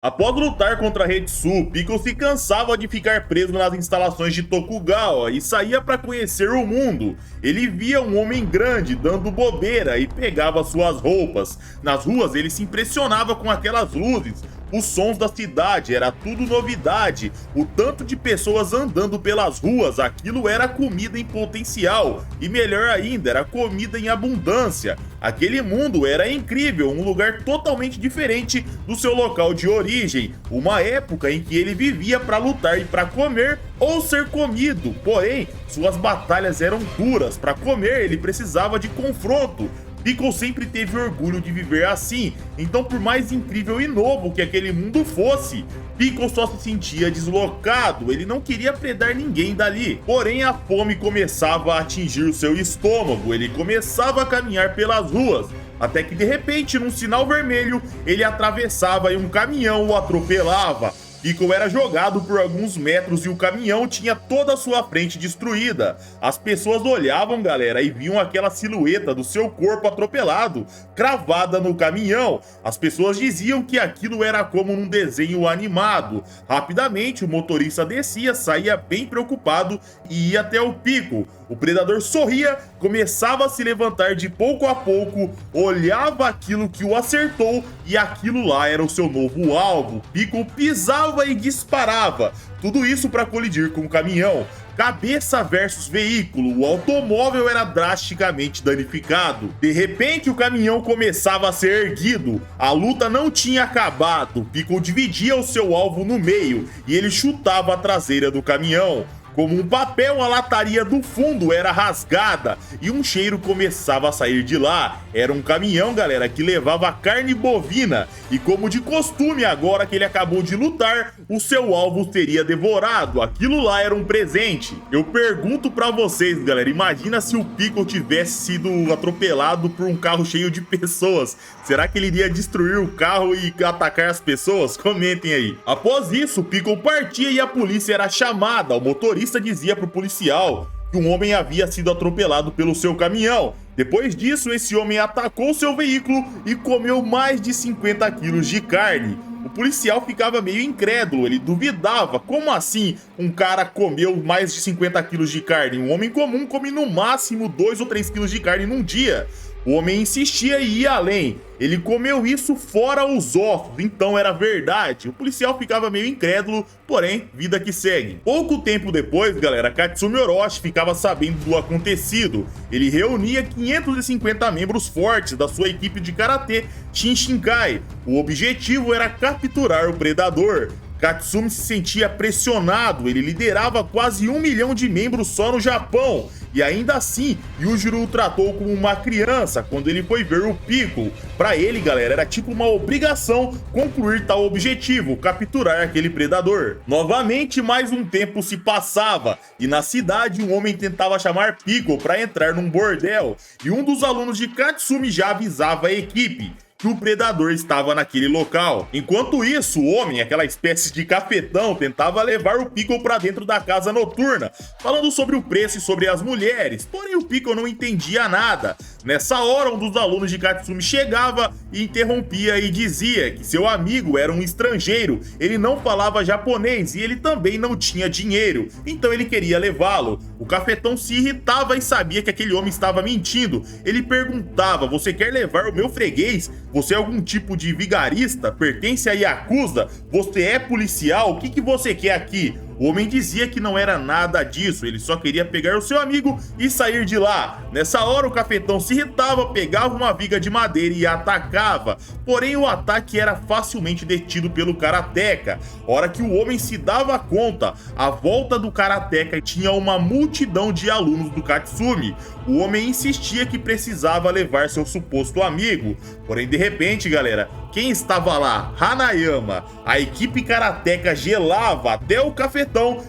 Após lutar contra Hetsu, Piccolo se cansava de ficar preso nas instalações de Tokugawa e saía para conhecer o mundo. Ele via um homem grande dando bobeira e pegava suas roupas. Nas ruas ele se impressionava com aquelas luzes. Os sons da cidade, era tudo novidade. O tanto de pessoas andando pelas ruas, aquilo era comida em potencial. E melhor ainda, era comida em abundância. Aquele mundo era incrível, um lugar totalmente diferente do seu local de origem. Uma época em que ele vivia para lutar e para comer ou ser comido. Porém, suas batalhas eram duras. Para comer, ele precisava de confronto. Piccolo sempre teve orgulho de viver assim, então por mais incrível e novo que aquele mundo fosse, Piccolo só se sentia deslocado, ele não queria predar ninguém dali. Porém a fome começava a atingir o seu estômago, ele começava a caminhar pelas ruas, até que de repente, num sinal vermelho, ele atravessava e um caminhão o atropelava. Piccolo era jogado por alguns metros e o caminhão tinha toda a sua frente destruída. As pessoas olhavam, galera, e viam aquela silhueta do seu corpo atropelado, cravada no caminhão. As pessoas diziam que aquilo era como num desenho animado. Rapidamente, o motorista descia, saía bem preocupado e ia até o Piccolo. O predador sorria, começava a se levantar de pouco a pouco, olhava aquilo que o acertou e aquilo lá era o seu novo alvo. Piccolo pisava e disparava, tudo isso para colidir com o caminhão. Cabeça versus veículo, o automóvel era drasticamente danificado. De repente o caminhão começava a ser erguido, a luta não tinha acabado. Piccolo dividia o seu alvo no meio e ele chutava a traseira do caminhão. Como um papel, a lataria do fundo era rasgada e um cheiro começava a sair de lá. Era um caminhão, galera, que levava carne bovina. E como de costume, agora que ele acabou de lutar, o seu alvo seria devorado. Aquilo lá era um presente. Eu pergunto pra vocês, galera, imagina se o Piccolo tivesse sido atropelado por um carro cheio de pessoas. Será que ele iria destruir o carro e atacar as pessoas? Comentem aí. Após isso, o Piccolo partia e a polícia era chamada. O motorista dizia pro policial que um homem havia sido atropelado pelo seu caminhão. Depois disso, esse homem atacou seu veículo e comeu mais de 50 quilos de carne. O policial ficava meio incrédulo, ele duvidava. Como assim um cara comeu mais de 50 quilos de carne? Um homem comum come no máximo 2 ou 3 quilos de carne num dia. O homem insistia e ia além. Ele comeu isso fora os ossos, então era verdade. O policial ficava meio incrédulo, porém, vida que segue. Pouco tempo depois, galera, Katsumi Orochi ficava sabendo do acontecido. Ele reunia 550 membros fortes da sua equipe de karatê Shinshinkai. O objetivo era capturar o predador. Katsumi se sentia pressionado, ele liderava quase 1 milhão de membros só no Japão. E ainda assim, Yujiro o tratou como uma criança quando ele foi ver o Piccolo. Pra ele, galera, era tipo uma obrigação concluir tal objetivo, capturar aquele predador. Novamente, mais um tempo se passava, e na cidade um homem tentava chamar Piccolo para entrar num bordel, e um dos alunos de Katsumi já avisava a equipe que o predador estava naquele local. Enquanto isso, o homem, aquela espécie de cafetão, tentava levar o Piccolo para dentro da casa noturna, falando sobre o preço e sobre as mulheres, porém o Piccolo não entendia nada. Nessa hora, um dos alunos de Katsumi chegava e interrompia e dizia que seu amigo era um estrangeiro, ele não falava japonês e ele também não tinha dinheiro, então ele queria levá-lo. O cafetão se irritava e sabia que aquele homem estava mentindo. Ele perguntava: "Você quer levar o meu freguês? Você é algum tipo de vigarista? Pertence a Yakuza? Você é policial? O que você quer aqui?" O homem dizia que não era nada disso, ele só queria pegar o seu amigo e sair de lá. Nessa hora o cafetão se irritava, pegava uma viga de madeira e atacava. Porém o ataque era facilmente detido pelo karateka. Hora que o homem se dava conta, à volta do karateka tinha uma multidão de alunos do Katsumi. O homem insistia que precisava levar seu suposto amigo. Porém de repente, galera, quem estava lá? Hanayama. A equipe karateka gelava, até o cafetão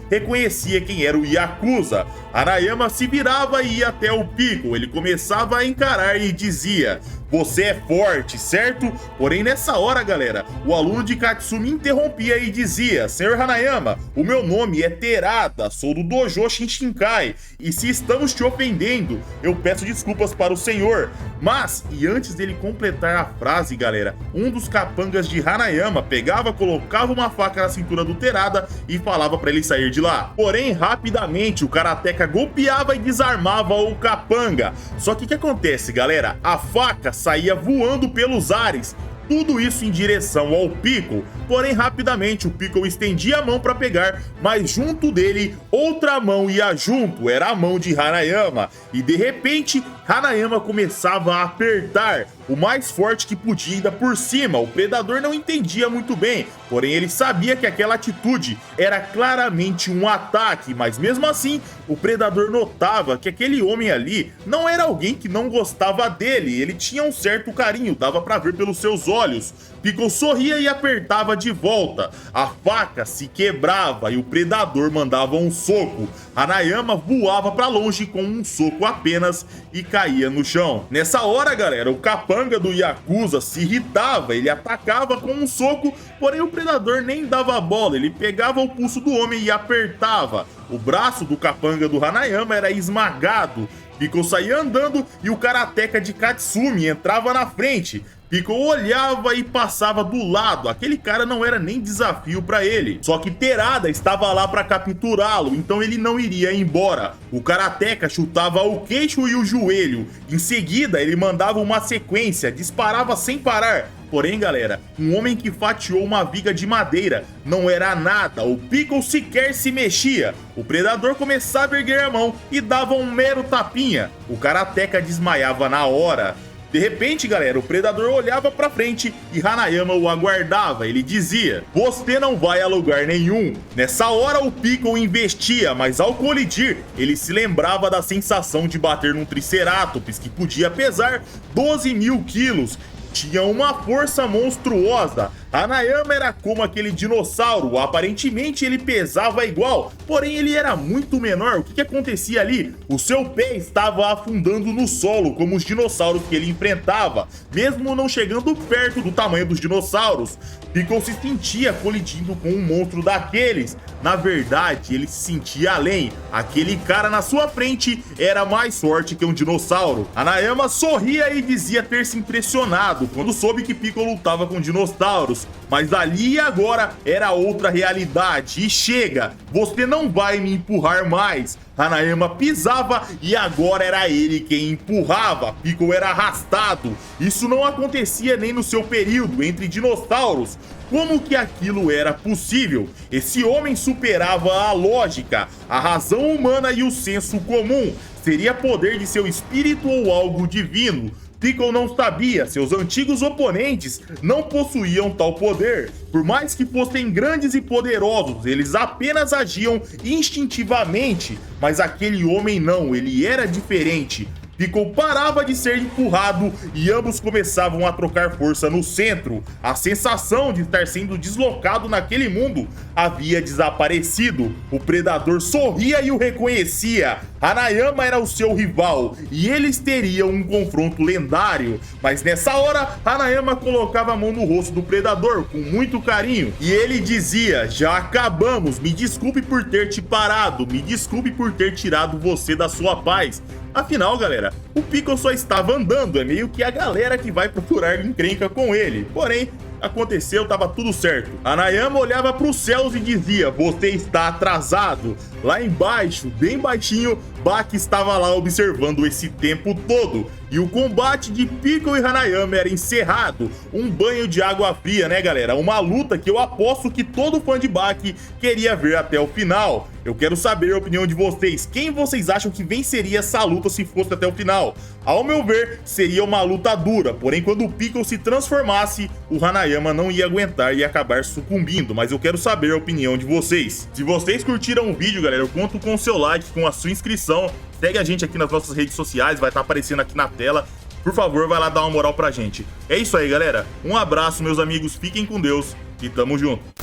reconhecia quem era o Yakuza. Hanayama se virava e ia até o Piccolo. Ele começava a encarar e dizia: você é forte, certo? Porém, nessa hora, galera, o aluno de Katsumi interrompia e dizia: Senhor Hanayama, o meu nome é Terada, sou do Dojo Shinshinkai, e se estamos te ofendendo, eu peço desculpas para o senhor. Mas, e antes dele completar a frase, galera, um dos capangas de Hanayama pegava, colocava uma faca na cintura do Terada e falava para ele sair de lá. Porém, rapidamente, o karateka golpeava e desarmava o capanga. Só que o que acontece, galera? A faca saía voando pelos ares. Tudo isso em direção ao Piccolo, porém rapidamente o Piccolo estendia a mão para pegar, mas junto dele outra mão ia junto, era a mão de Hanayama, e de repente Hanayama começava a apertar o mais forte que podia ainda por cima. O predador não entendia muito bem, porém ele sabia que aquela atitude era claramente um ataque, mas mesmo assim o predador notava que aquele homem ali não era alguém que não gostava dele, ele tinha um certo carinho, dava para ver pelos seus olhos. Piccolo sorria e apertava de volta, a faca se quebrava e o predador mandava um soco. Hanayama voava para longe com um soco apenas e caía no chão. Nessa hora, galera, o capanga do Yakuza se irritava, ele atacava com um soco, porém o predador nem dava bola, ele pegava o pulso do homem e apertava. O braço do capanga do Hanayama era esmagado. Piccolo saía andando e o karateka de Katsumi entrava na frente. Piccolo olhava e passava do lado, aquele cara não era nem desafio pra ele. Só que Terada estava lá pra capturá-lo, então ele não iria embora. O karateka chutava o queixo e o joelho. Em seguida, ele mandava uma sequência, disparava sem parar. Porém, galera, um homem que fatiou uma viga de madeira não era nada, o Piccolo sequer se mexia. O predador começava a erguer a mão e dava um mero tapinha. O karateka desmaiava na hora. De repente, galera, o predador olhava pra frente e Hanayama o aguardava. Ele dizia: você não vai a lugar nenhum. Nessa hora o Piccolo investia, mas ao colidir, ele se lembrava da sensação de bater num Triceratops, que podia pesar 12.000 quilos. Tinha uma força monstruosa. Hanayama era como aquele dinossauro, aparentemente ele pesava igual, porém ele era muito menor. O que acontecia ali? O seu pé estava afundando no solo, como os dinossauros que ele enfrentava, mesmo não chegando perto do tamanho dos dinossauros. Piccolo se sentia colidindo com um monstro daqueles. Na verdade, ele se sentia além. Aquele cara na sua frente era mais forte que um dinossauro. Hanayama sorria e dizia ter se impressionado quando soube que Piccolo lutava com dinossauros. Mas ali e agora era outra realidade. E chega, você não vai me empurrar mais. Hanayama pisava e agora era ele quem empurrava. Piccolo era arrastado. Isso não acontecia nem no seu período entre dinossauros. Como que aquilo era possível? Esse homem superava a lógica, a razão humana e o senso comum. Seria poder de seu espírito ou algo divino? Piccolo não sabia, seus antigos oponentes não possuíam tal poder. Por mais que fossem grandes e poderosos, eles apenas agiam instintivamente. Mas aquele homem não, ele era diferente. Piccolo parava de ser empurrado e ambos começavam a trocar força no centro. A sensação de estar sendo deslocado naquele mundo havia desaparecido. O predador sorria e o reconhecia. Hanayama era o seu rival e eles teriam um confronto lendário. Mas nessa hora, Hanayama colocava a mão no rosto do predador com muito carinho e ele dizia: já acabamos, me desculpe por ter te parado, me desculpe por ter tirado você da sua paz. Afinal, galera, o Piccolo só estava andando, é meio que a galera que vai procurar encrenca com ele. Porém, aconteceu, tava tudo certo. Hanayama olhava para os céus e dizia: você está atrasado. Lá embaixo, bem baixinho, Baki estava lá observando esse tempo todo. E o combate de Piccolo e Hanayama era encerrado. Um banho de água fria, né, galera? Uma luta que eu aposto que todo fã de Baki queria ver até o final. Eu quero saber a opinião de vocês. Quem vocês acham que venceria essa luta se fosse até o final? Ao meu ver, seria uma luta dura. Porém, quando o Piccolo se transformasse, o Hanayama não ia aguentar e ia acabar sucumbindo. Mas eu quero saber a opinião de vocês. Se vocês curtiram o vídeo, galera, eu conto com o seu like, com a sua inscrição. Segue a gente aqui nas nossas redes sociais, vai estar aparecendo aqui na tela. Por favor, vai lá dar uma moral pra gente. É isso aí, galera. Um abraço, meus amigos. Fiquem com Deus e tamo junto.